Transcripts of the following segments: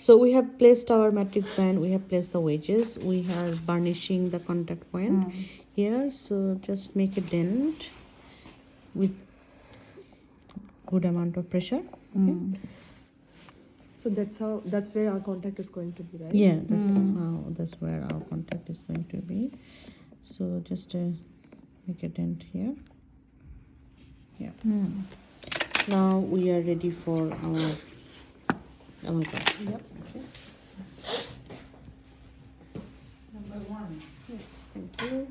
So we have placed our matrix band, we have placed the wedges, we are burnishing the contact point here. So just make a dent with good amount of pressure. Okay. So that's where our contact is going to be, right? Yeah, that's where our contact is going to be. So just make a dent here. Yeah. Now we are ready for our amalgam. Yep. Okay. Number 1. Yes, thank you.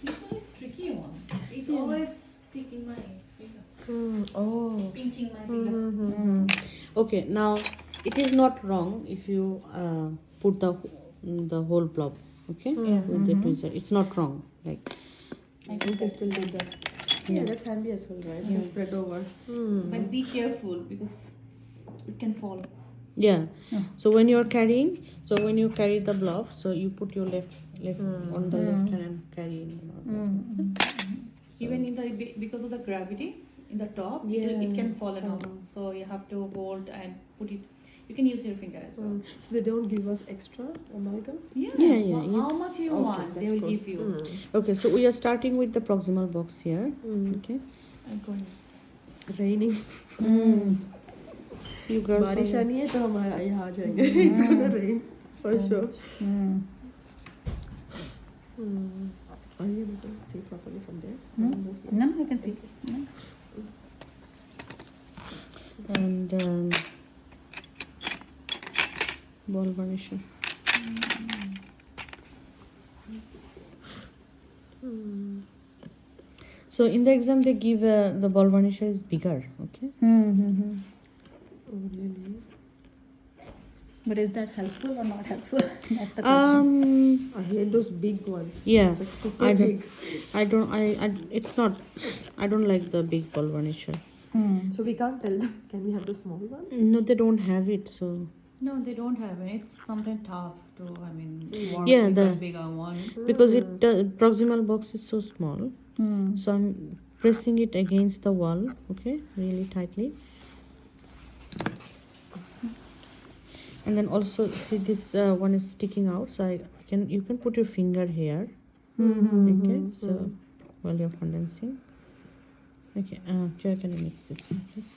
This one is tricky one. It always stick in my finger. Oh. Pinching my finger. Okay, now it is not wrong if you put the whole blob, okay, with the tweezer. It's not wrong. Like, I can still do that. Yeah, that's handy as well, right? You can spread over. But be careful because it can fall. yeah. So when you carry the blob, so you put your left on the left hand and carry in. Even in the because of the gravity in the top, it can fall down. So you have to hold and put it. You can use your finger as well. They don't give us extra amalgam? Yeah. How much you want, they will give you. Okay, so we are starting with the proximal box here. Okay. I'm going. Raining. You girls. बारिश आनी है तो हम यहाँ आ जाएंगे. It's gonna rain for sure. Are you able to see properly from there? No, I can see. And ball varnisher. So in the exam they give the ball varnisher is bigger, okay? Oh, really? But is that helpful or not helpful? That's the question. I hate those big ones. Yeah, It's like super I big. it's not. I don't like the big ball varnisher. So we can't tell them. Can we have the small one? No, they don't have it. So No, they don't have it. It's something tough to, work Yeah, with the- a bigger one. because proximal box is so small, so I'm pressing it against the wall. Okay, really tightly. And then also see this one is sticking out, so you can put your finger here. Okay, so while you're condensing. Okay, Joy, can you mix this one, please?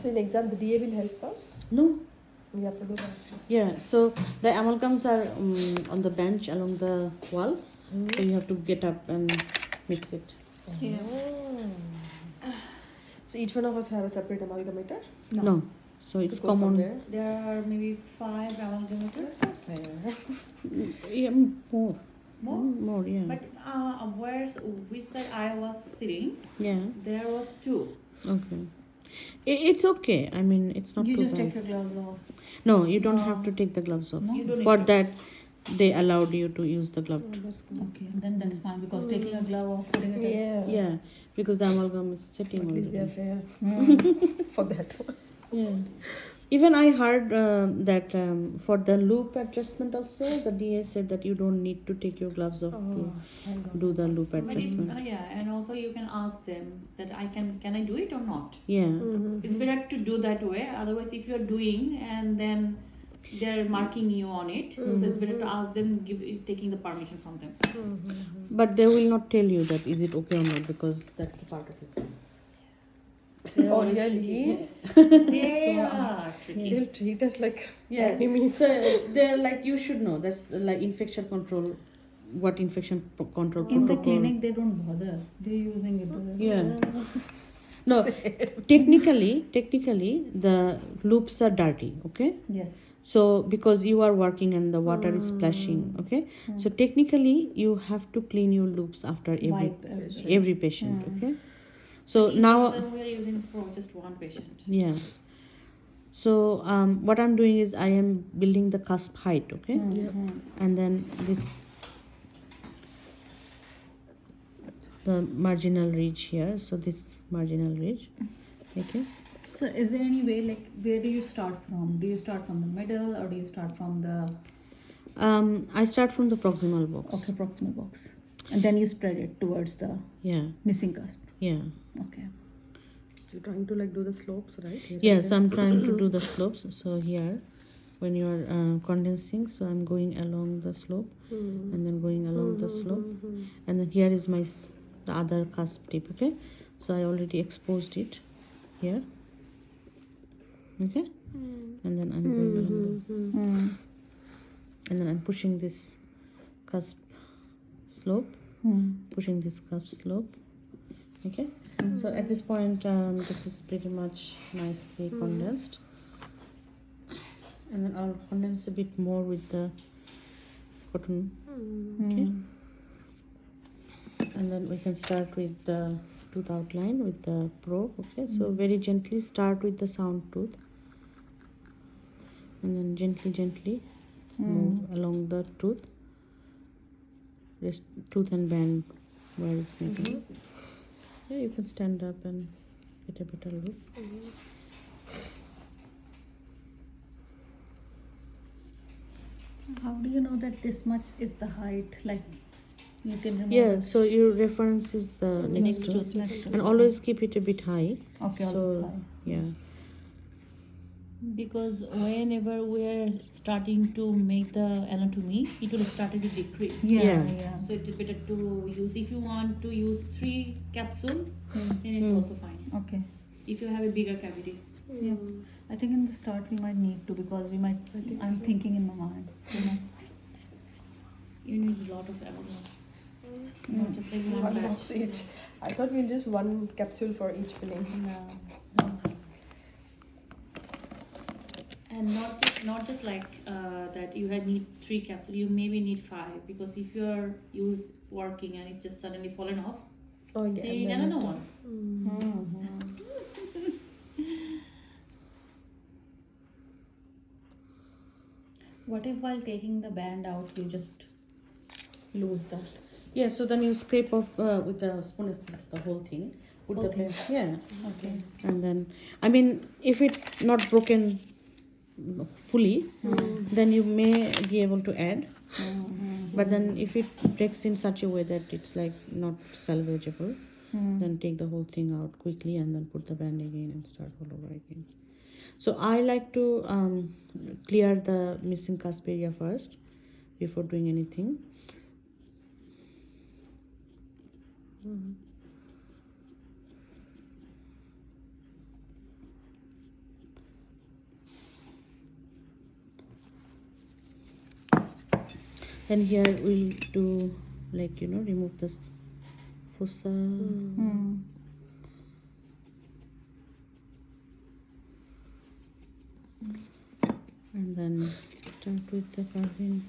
So in exam, the DA will help us. No. We have to do that. Yeah, so the amalgams are on the bench along the wall. So you have to get up and mix it. Yeah. So each one of us have a separate amalgamator. No. So it's To go common. somewhere. There are maybe 5 amalgamators. Yeah, more. More, yeah. But where we said I was sitting, Yeah. there was 2. Okay. It's okay. I mean, it's not You too just bad. take your gloves off. No, you don't have to take the gloves off. No? You don't For need to. that, they allowed you to use the glove. Okay, then that's fine because taking a glove off, putting it Yeah. Yeah, because the amalgam is sitting At on least they are it. fair for that one. Yeah. Even I heard that for the loop adjustment also, the DA said that you don't need to take your gloves off to do the loop But it's, adjustment. yeah, and also you can ask them that can I do it or not? Yeah. It's better to do that way. Otherwise, if you're doing and then they're marking you on it, so it's better to ask them, taking the permission from them. But they will not tell you that is it okay or not, because that's the part of it. Oh, really? Yeah, tricky. They'll treat us like Yeah. enemies. So they're like, you should know that's like infection control. What infection control In the protocol? clinic, they don't bother. They're using it. Yeah. No, technically, the loops are dirty. Okay. Yes. So because you are working and the water is splashing, okay. So technically, you have to clean your loops after Wipe every patient. Okay. So now we are using for just one patient. yeah. So what I'm doing is I am building the cusp height. Okay. And then the marginal ridge here. So this marginal ridge. Okay. So is there any way, like, where do you start from? Do you start from the middle or do you start from the I start from the proximal box. proximal box? And then you spread it towards the Yeah. missing cusp. Yeah. Okay. You're trying to like do the slopes, right? Here and Yes, there. I'm trying to do the slopes. So here, when you're condensing, so I'm going along the slope and then going along the slope, and then here is my the other cusp tip. Okay, so I already exposed it here. Okay, and then I'm going along and then I'm pushing this cusp slope, pushing this cusp slope. Okay, so at this point, this is pretty much nicely condensed. And then I'll condense a bit more with the cotton. Okay. And then we can start with the tooth outline with the probe. Okay. So very gently start with the sound tooth. And then gently move along the tooth. Tooth and band where it's making. Yeah, you can stand up and get a better look. How do you know that this much is the height? Like, you can remove Yeah, it. so your reference is the next tooth. And always keep it a bit high. Okay, So, always high. yeah. Because whenever we're starting to make the anatomy, it will start to decrease. Yeah. So it's better to use, if you want to use 3 capsule, then it's also fine. Okay. If you have a bigger cavity. Yeah. I think in the start we might need to, because we might. I'm thinking in my mind. You need a lot of amalgam. Not just like one One batch. box each. I thought we'll just one capsule for each filling. No. And not just like that you had need 3 capsules, you maybe need 5, because if you're working and it's just suddenly fallen off, Oh yeah. you need and then another one. What if while taking the band out you just lose that? Yeah, so then you scrape off with the spoon the whole thing. Put Whole the thing. Yeah. Okay. And then, I mean, if it's not broken fully, then you may be able to add. But then if it breaks in such a way that it's like not salvageable, then take the whole thing out quickly and then put the band again and start all over again. So I like to clear the missing cusp area first before doing anything. Then here we'll do, like, remove this fossa. And then start with the carving.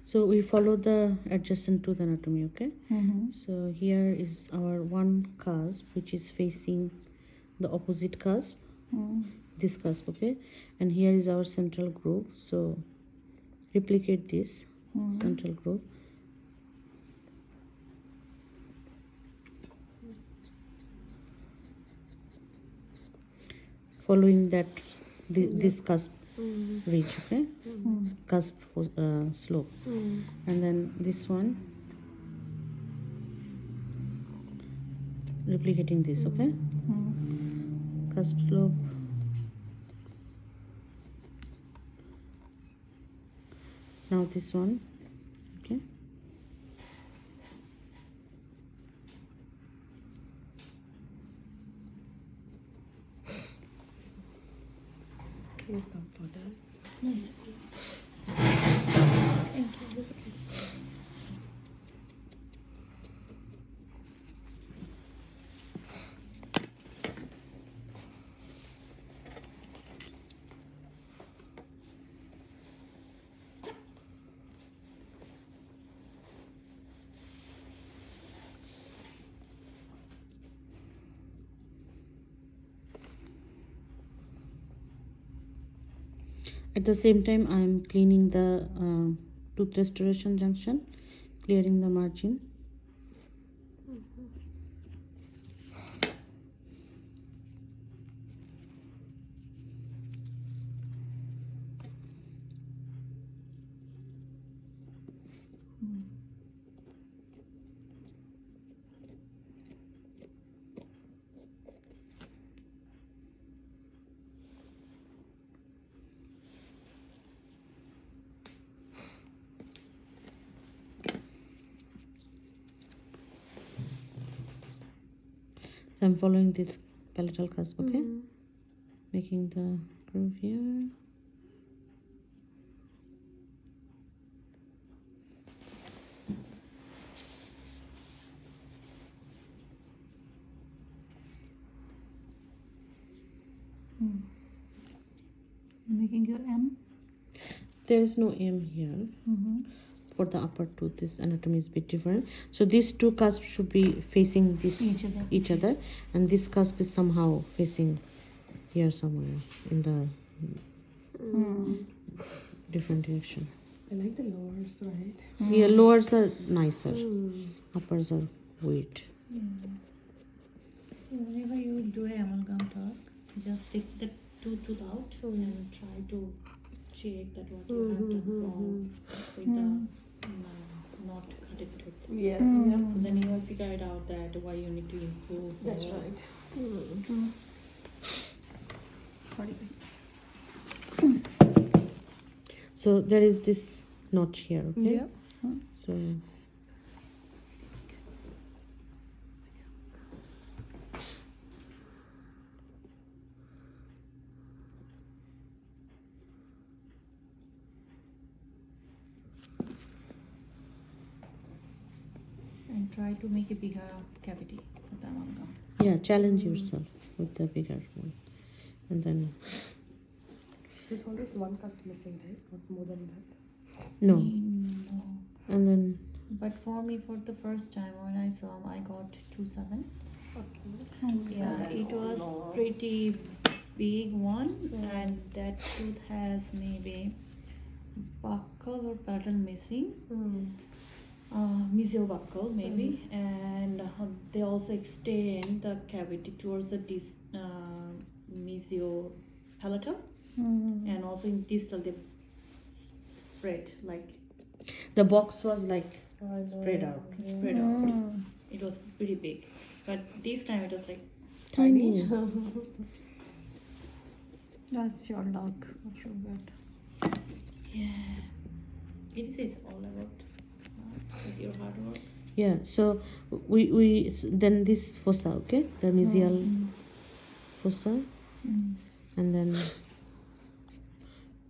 So we follow the adjacent tooth anatomy, okay? So here is our one cusp which is facing the opposite cusp, this cusp, okay? And here is our central groove. So replicate this central groove. Following that, this cusp ridge, okay? Cusp slope. And then this one, replicating this, okay? Cusp slope. Now this one, okay? Can you come for that? Yes. Thank you. That's okay. At the same time, I'm cleaning the tooth restoration junction, clearing the margin. So I'm following this palatal cusp, okay? Making the groove here. Making your M. There is no M here. For the upper tooth, this anatomy is a bit different. So these two cusps should be facing this each other, and this cusp is somehow facing here somewhere in the different direction. I like the lowers, right? Yeah, lowers are nicer. Uppers are weird. So whenever you do a amalgam task, just take the tooth out and try to check that what you have done wrong with the not cutted tooth. Yeah. And then you will figure it out that why you need to improve. That's or- right. Sorry. So there is this notch here, okay? Yeah. So And try to make a bigger cavity with the amalgam. yeah, challenge yourself with the bigger one, and then There's always one cusp missing, right? Not more than that. no, No. and then But for me, for the first time when I saw him, I got 2.7. Okay. Yeah, it was pretty big one, and that tooth has maybe buccal or paddle missing, mesial buccal maybe, and they also extend the cavity towards the mesio palatal, and also in distal they spread like the box was like spread out. spread out. It was pretty big, but this time it was like Tiny. that's your luck. So good. Yeah, ADC is all about with your hard work. Yeah, so we then this fossa, okay, the mesial fossa, and then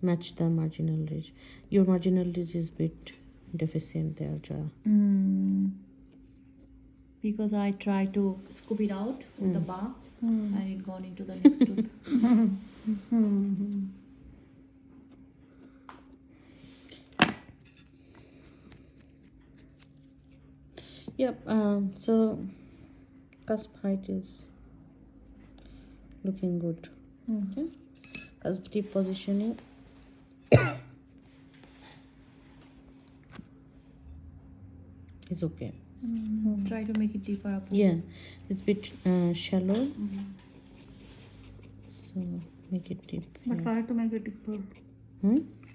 match the marginal ridge. Your marginal ridge is bit deficient there, Ja. Because I tried to scoop it out with the bar and it gone into the next tooth. Yep. So cusp height is looking good. Okay. Cusp deep positioning. Is okay. Try to make it deeper up. Yeah, it's a bit shallow. So make it deep. But here. why to make it deeper?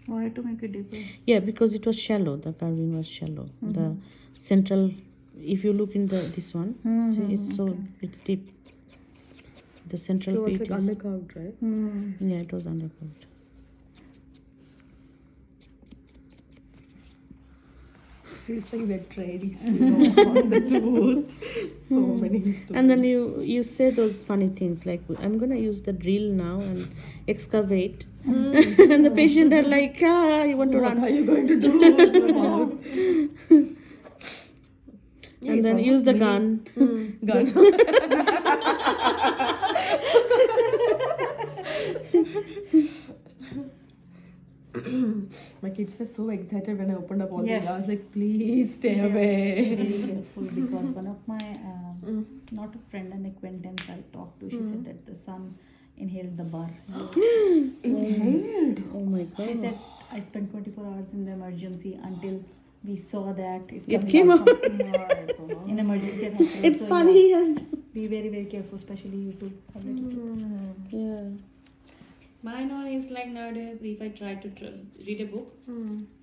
Why to make it deeper? Yeah, because it was shallow. The carving was shallow. The central, if you look in the this one, see it's so it's deep. The central So it was pit like is undercarved, right? yeah, it was undercooked. Feels like they're tradies, on the tooth. So many stories. And then you say those funny things like I'm gonna use the drill now and excavate, and the patient are like, you want to What run, are you going to do with your mouth? Yeah, and it's then use the almost gun. My kids were so excited when I opened up all these. Yes. I was like, please stay away. Very helpful because one of my not a friend, an acquaintance I talked to, she said that the son inhaled the bar. Inhaled. Oh my god. She said I spent 24 hours in the emergency until we saw that It came out. in emergency at hospital. It's So, funny. yeah, And be very, very careful, especially you two have little kids. yeah. Mine one is like nowadays, if I try to read a book,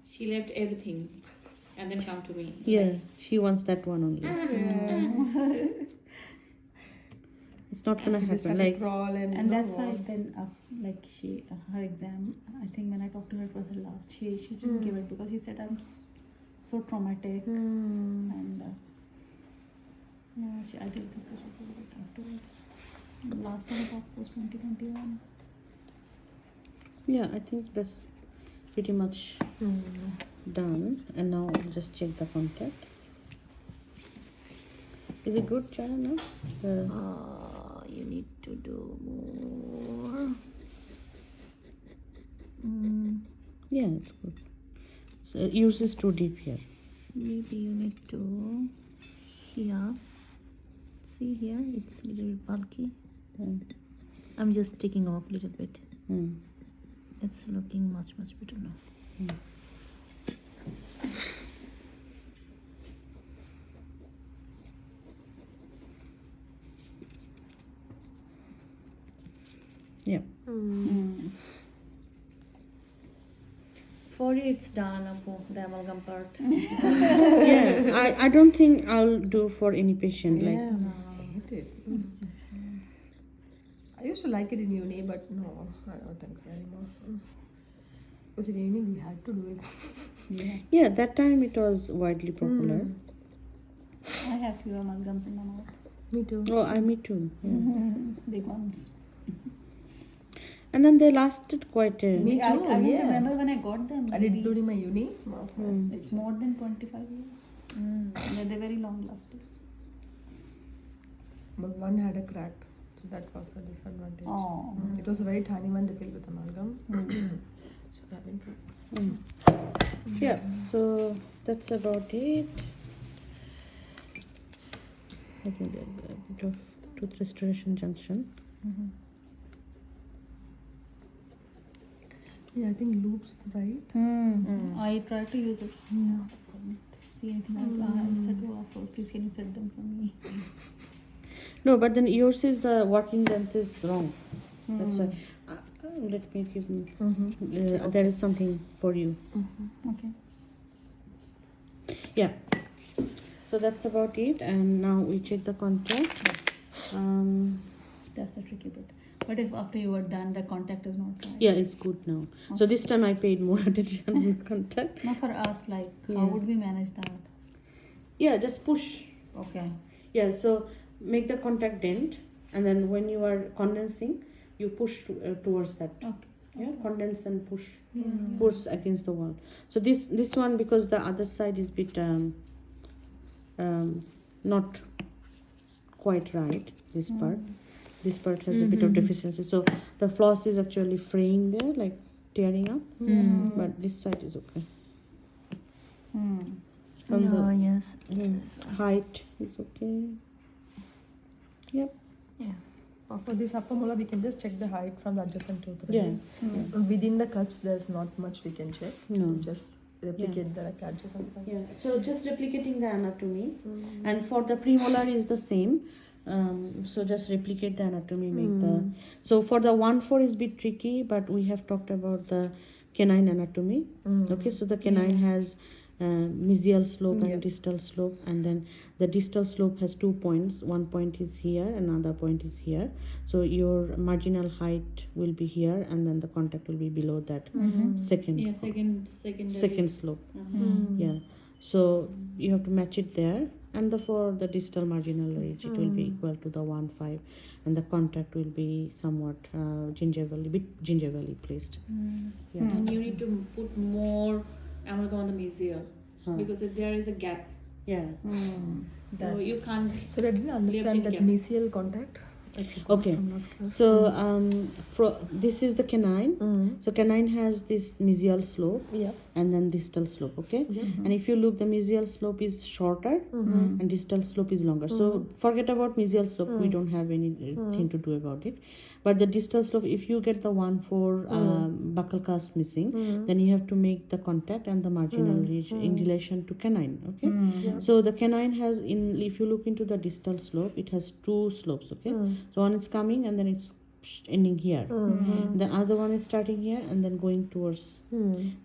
she left everything and then come to me. Yeah. She wants that one only. It's not gonna happen. Like crawl And that's why then, like she, her exam, I think when I talked to her, it was her last. She just gave it because she said I'm so traumatic, and yeah, I did think so. She gave it afterwards. Last time I talked was 2021. yeah, I think that's pretty much done. And now I'll just check the contact. Is it good, Chana? No? You need to do more. Yeah, it's good. So yours is too deep here. Maybe you need to here. See here, it's a little bit bulky. I'm just taking off a little bit. It's looking much better now. Yeah. For you, it's done, Apu, the amalgam part. Yeah, I don't think I'll do for any patient. Like I hate it. I used to like it in uni, but no, I don't think so anymore. Because in uni we had to do it. yeah, that time it was widely popular. I have few amalgams in my mouth. Me too. Oh, me too. Yeah. Big ones. And then they lasted quite a. Me I too, don't yeah. remember when I got them. I did during my uni. It's more than 25 years. They're very long lasting. But one had a crack, so that was a disadvantage. Oh. It was a very tiny one they filled with amalgam. So having cracks. Yeah, so that's about it. I think a bit of tooth restoration junction. Yeah, I think loops, right? I tried to use it. Yeah. See anything I said to offer, please can you set them for me? No, but then yours is the working length is wrong. That's why. Let me give you. There is something for you. Okay. Yeah. So that's about it, and now we check the contact. That's the tricky bit. But if after you are done, the contact is not right. Yeah, it's good now. So this time I paid more attention on contact. Now for us, like, Yeah. how would we manage that? Yeah, just push. Okay. Yeah, so make the contact dent, and then when you are condensing, you push towards that. Okay. Yeah, condense and push. Yeah. Push against the wall. So this one, because the other side is bit not quite right. This part has a bit of deficiency. So the floss is actually fraying there, like tearing up. But this side is okay. And Yes. the height is okay. Yep. Yeah. For this upper molar, we can just check the height from the adjacent tooth. Right? Yeah. Within the cusps, there's not much we can check. No. Just replicate the adjacent one. Yeah. So just replicating the anatomy, and for the premolar is the same. So just replicate the anatomy, make the. So for the 1-4 is a bit tricky, but we have talked about the canine anatomy. Okay, so the canine has mesial slope and distal slope, and then the distal slope has 2 points. One point is here, another point is here. So your marginal height will be here, and then the contact will be below that second. Yeah, second slope. Yeah, so you have to match it there, and for the distal marginal ridge it will be equal to the 1-5, and the contact will be somewhat gingerly placed. Yeah. And you need to put more amalgam on the mesial because if there is a gap, Yeah. so you can't. So I didn't understand that Yeah. mesial contact. Okay. So this is the canine. So canine has this mesial slope Yeah. and then distal slope. Okay. And if you look, the mesial slope is shorter and distal slope is longer. So forget about mesial slope. We don't have anything to do about it. But the distal slope, if you get the one for buccal cusp missing, then you have to make the contact and the marginal ridge in relation to canine. Okay. So the canine has, if you look into the distal slope, it has two slopes. Okay. So one is coming and then it's ending here. The other one is starting here and then going towards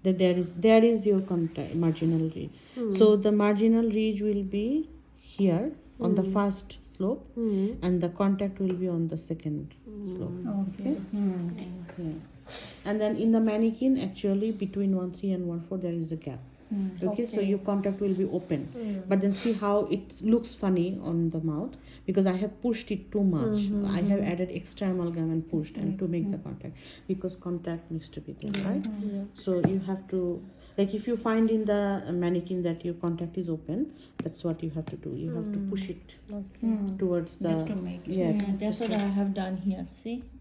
that. There is your contact marginal ridge. So the marginal ridge will be here on the first slope, and the contact will be on the second slope. Okay. Yeah. And then in the mannequin, actually between 1.3 and 1.4 there is the gap. Okay, so your contact will be open, but then see how it looks funny on the mouth because I have pushed it too much. I have added extra amalgam and pushed and to make the contact, because contact needs to be there, right? So you have to, like, if you find in the mannequin that your contact is open, that's what you have to do. You have to push it towards the, Just to make it. yeah, That's what I have done here. See?